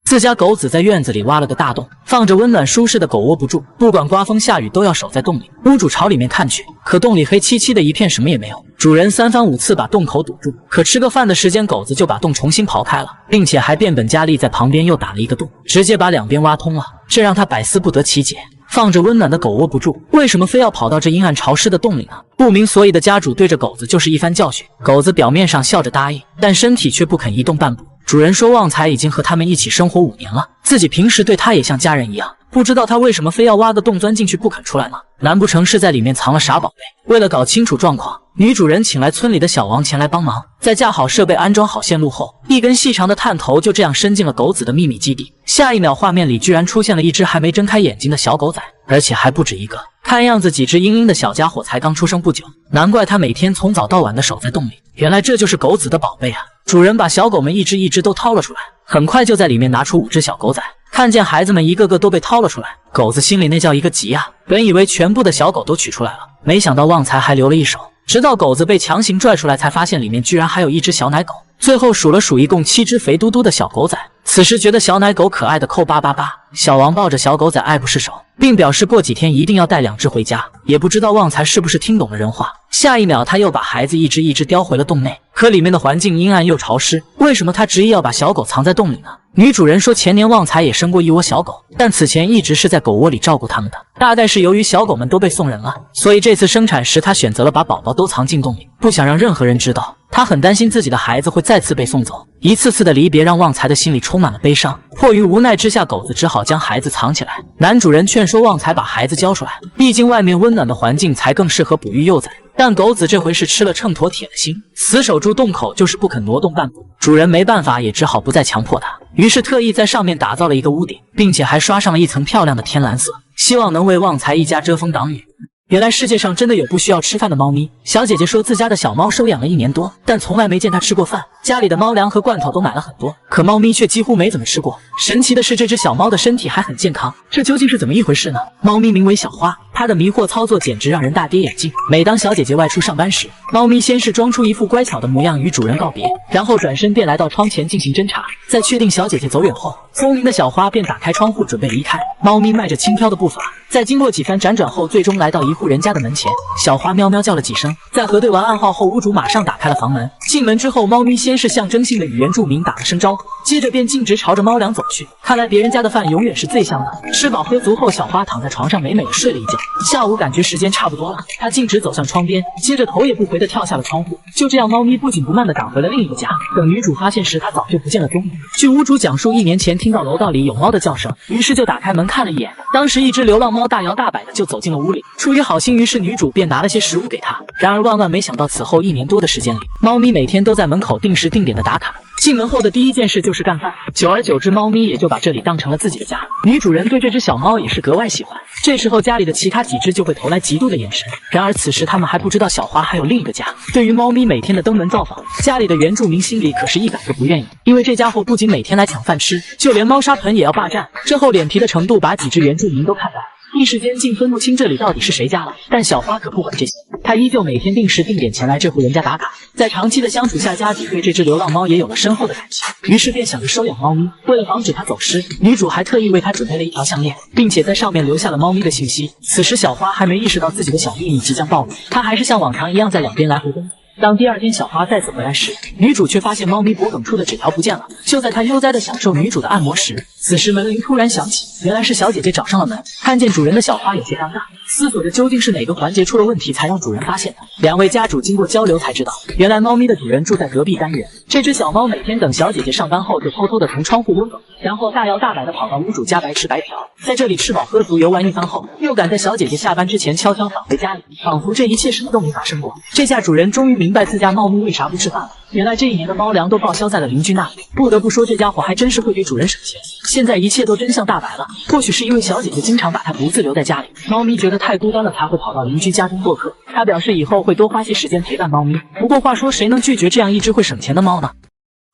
自家狗子在院子里挖了个大洞，放着温暖舒适的狗窝不住，不管刮风下雨都要守在洞里。屋主朝里面看去，可洞里黑漆漆的一片，什么也没有。主人三番五次把洞口堵住，可吃个饭的时间，狗子就把洞重新刨开了，并且还变本加厉，在旁边又打了一个洞，直接把两边挖通了，这让他百思不得其解。放着温暖的狗窝不住，为什么非要跑到这阴暗潮湿的洞里呢？不明所以的家主对着狗子就是一番教训，狗子表面上笑着答应，但身体却不肯移动半步。主人说旺财已经和他们一起生活5年了，自己平时对他也像家人一样，不知道他为什么非要挖个洞钻进去不肯出来呢？难不成是在里面藏了啥宝贝？为了搞清楚状况，女主人请来村里的小王前来帮忙，在架好设备安装好线路后，一根细长的探头就这样伸进了狗子的秘密基地。下一秒，画面里居然出现了一只还没睁开眼睛的小狗仔，而且还不止一个。看样子几只嘤嘤的小家伙才刚出生不久，难怪他每天从早到晚的守在洞里，原来这就是狗子的宝贝啊！主人把小狗们一只一只都掏了出来，很快就在里面拿出5只小狗仔。看见孩子们一个个都被掏了出来，狗子心里那叫一个急啊！本以为全部的小狗都取出来了，没想到旺财还留了一手。直到狗子被强行拽出来，才发现里面居然还有1只小奶狗。最后数了数，一共7只肥嘟嘟的小狗仔。此时觉得小奶狗可爱的扣叭叭叭，小王抱着小狗仔爱不释手，并表示过几天一定要带2只回家。也不知道旺财是不是听懂了人话，下一秒他又把孩子一只一只叼回了洞内。可里面的环境阴暗又潮湿，为什么他执意要把小狗藏在洞里呢？女主人说前年旺财也生过1窝小狗，但此前一直是在狗窝里照顾它们的。大概是由于小狗们都被送人了，所以这次生产时他选择了把宝宝都藏进洞里，不想让任何人知道。他很担心自己的孩子会再次被送走，一次次的离别让旺财的心里充满了悲伤。迫于无奈之下，狗子只好将孩子藏起来。男主人劝说旺财把孩子交出来，毕竟外面温暖的环境才更适合哺育幼崽。但狗子这回是吃了秤砣铁了心，死守住洞口，就是不肯挪动半步。主人没办法，也只好不再强迫他，于是特意在上面打造了一个屋顶，并且还刷上了一层漂亮的天蓝色，希望能为旺财一家遮风挡雨。原来世界上真的有不需要吃饭的猫咪。小姐姐说自家的小猫收养了1年多，但从来没见它吃过饭，家里的猫粮和罐头都买了很多，可猫咪却几乎没怎么吃过。神奇的是，这只小猫的身体还很健康，这究竟是怎么一回事呢？猫咪名为小花，它的迷惑操作简直让人大跌眼镜。每当小姐姐外出上班时，猫咪先是装出一副乖巧的模样与主人告别，然后转身便来到窗前进行侦查。在确定小姐姐走远后，聪明的小花便打开窗户准备离开。猫咪迈着轻飘的步伐，在经过几番辗转后，最终来到一户人家的门前。小花喵喵叫了几声，在核对完暗号后，屋主马上打开了房门。进门之后，猫咪先是象征性的与原住民打了声招呼，接着便径直朝着猫粮走去。看来别人家的饭永远是最香的。吃饱喝足后，小花躺在床上美美的睡了一觉。下午感觉时间差不多了，她径直走向窗边，接着头也不回的跳下了窗户。就这样，猫咪不紧不慢的赶回了另一个家。等女主发现时，她早就不见了踪影。据屋主讲述，1年前听到楼道里有猫的叫声，于是就打开门看了一眼。当时一只流浪猫大摇大摆的就走进了屋里，出于好心，于是女主便拿了些食物给它。然而万万没想到，此后1年多的时间里，猫咪每天都在门口定时定点的打卡。进门后的第一件事就是干饭，久而久之，猫咪也就把这里当成了自己的家。女主人对这只小猫也是格外喜欢，这时候家里的其他几只就会投来嫉妒的眼神。然而此时他们还不知道小花还有另一个家。对于猫咪每天的登门造访，家里的原住民心里可是100个不愿意，因为这家伙不仅每天来抢饭吃，就连猫砂盆也要霸占。这厚脸皮的程度把几只原住民都看呆了，一时间竟分不清这里到底是谁家了。但小花可不管这些，她依旧每天定时定点前来这户人家打卡。在长期的相处下，家主对这只流浪猫也有了深厚的感情，于是便想着收养猫咪。为了防止它走失，女主还特意为它准备了一条项链，并且在上面留下了猫咪的信息。此时小花还没意识到自己的小秘密即将暴露，她还是像往常一样在两边来回奔。当第2天小花再次回来时，女主却发现猫咪脖梗处的纸条不见了。就在她悠哉地享受女主的按摩时，此时门铃突然响起，原来是小姐姐找上了门。看见主人的小花有些尴尬，思索着究竟是哪个环节出了问题才让主人发现的。2位家主经过交流才知道，原来猫咪的主人住在隔壁单元。这只小猫每天等小姐姐上班后，就偷偷地从窗户溜走，然后大摇大摆地跑到屋主家白吃白嫖，在这里吃饱喝足游玩一番后，又赶在小姐姐下班之前悄悄返回家里，仿佛这一切什么都没发生过。这下主人终于明白自家猫咪为啥不吃饭了，原来这1年的猫粮都报销在了邻居那里。不得不说，这家伙还真是会给主人省钱。现在一切都真相大白了，或许是因为小姐姐经常把它独自留在家里，猫咪觉得太孤单了，才会跑到邻居家中做客。他表示以后会多花些时间陪伴猫咪。不过话说，谁能拒绝这样一只会省钱的猫呢？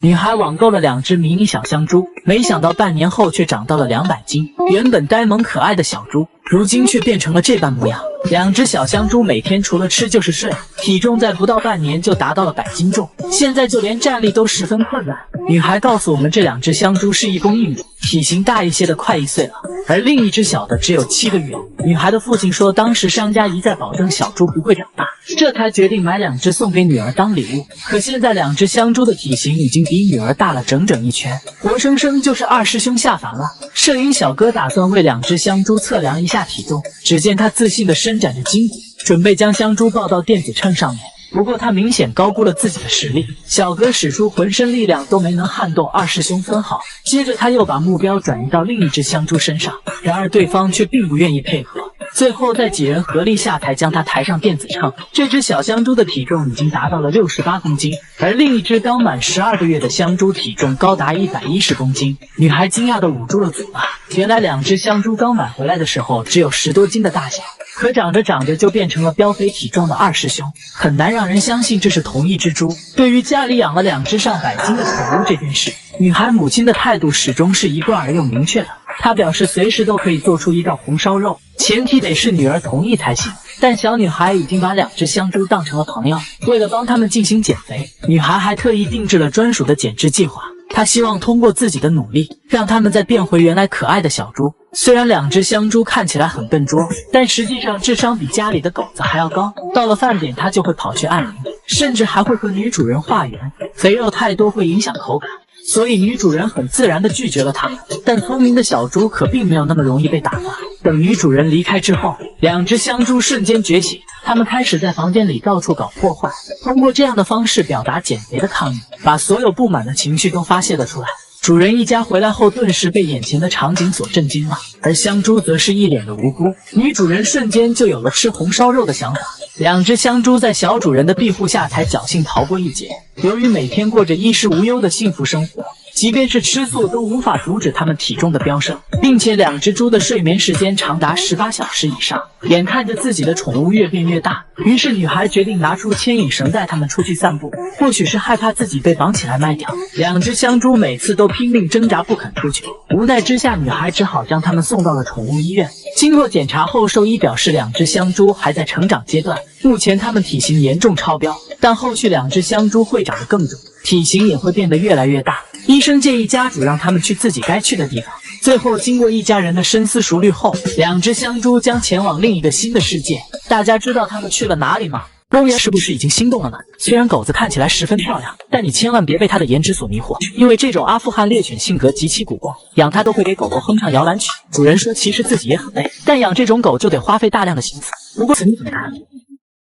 女孩网购了2只迷你小香猪，没想到半年后却长到了200斤。原本呆萌可爱的小猪，如今却变成了这般模样。两只小香猪每天除了吃就是睡，体重在不到半年就达到了100斤重，现在就连站立都十分困难。女孩告诉我们，这两只香猪是一公一母，体型大一些的快1岁了，而另一只小的只有7个月。女孩的父亲说，当时商家一再保证小猪不会长大，这才决定买2只送给女儿当礼物。可现在2只香猪的体型已经比女儿大了整整1圈，活生生就是二师兄下凡了。摄影小哥打算为2只香猪测量一下体重，只见他自信地伸展着筋骨，准备将香猪抱到电子秤上面。不过他明显高估了自己的实力，小哥使出浑身力量都没能撼动二师兄分毫。接着他又把目标转移到另一只香猪身上，然而对方却并不愿意配合。最后在几人合力下台将他抬上电子秤，这只小香猪的体重已经达到了68公斤，而另一只刚满12个月的香猪体重高达110公斤。女孩惊讶地捂住了嘴巴，原来2只香猪刚买回来的时候只有10多斤的大小，可长着长着就变成了膘肥体壮的二师兄，很难让人相信这是同一只猪。对于家里养了2只上百斤的宠物这件事，女孩母亲的态度始终是一贯而又明确的。她表示随时都可以做出一道红烧肉，前提得是女儿同意才行。但小女孩已经把2只香猪当成了朋友，为了帮他们进行减肥，女孩还特意定制了专属的减脂计划。她希望通过自己的努力，让他们再变回原来可爱的小猪。虽然2只香猪看起来很笨拙，但实际上智商比家里的狗子还要高。到了饭点，它就会跑去按铃，甚至还会和女主人化缘。肥肉太多会影响口感，所以女主人很自然地拒绝了它们。但聪明的小猪可并没有那么容易被打发。等女主人离开之后，2只香猪瞬间崛起，它们开始在房间里到处搞破坏，通过这样的方式表达减肥的抗议，把所有不满的情绪都发泄了出来。主人一家回来后，顿时被眼前的场景所震惊了，而香猪则是一脸的无辜。女主人瞬间就有了吃红烧肉的想法。2只香猪在小主人的庇护下才侥幸逃过一劫。由于每天过着衣食无忧的幸福生活，即便是吃素都无法阻止它们体重的飙升，并且2只猪的睡眠时间长达18小时以上。眼看着自己的宠物越变越大，于是女孩决定拿出牵引绳带它们出去散步。或许是害怕自己被绑起来卖掉，2只香猪每次都拼命挣扎不肯出去。无奈之下，女孩只好将它们送到了宠物医院。经过检查后，兽医表示2只香猪还在成长阶段，目前它们体型严重超标，但后续2只香猪会长得更重，体型也会变得越来越大。医生建议家主让他们去自己该去的地方。最后经过一家人的深思熟虑后，2只香猪将前往另一个新的世界。大家知道他们去了哪里吗？公园是不是已经心动了呢？虽然狗子看起来十分漂亮，但你千万别被它的颜值所迷惑，因为这种阿富汗猎犬性格极其古怪，养它都会给狗狗哼唱摇篮曲。主人说其实自己也很累，但养这种狗就得花费大量的心思。不过你怎么看？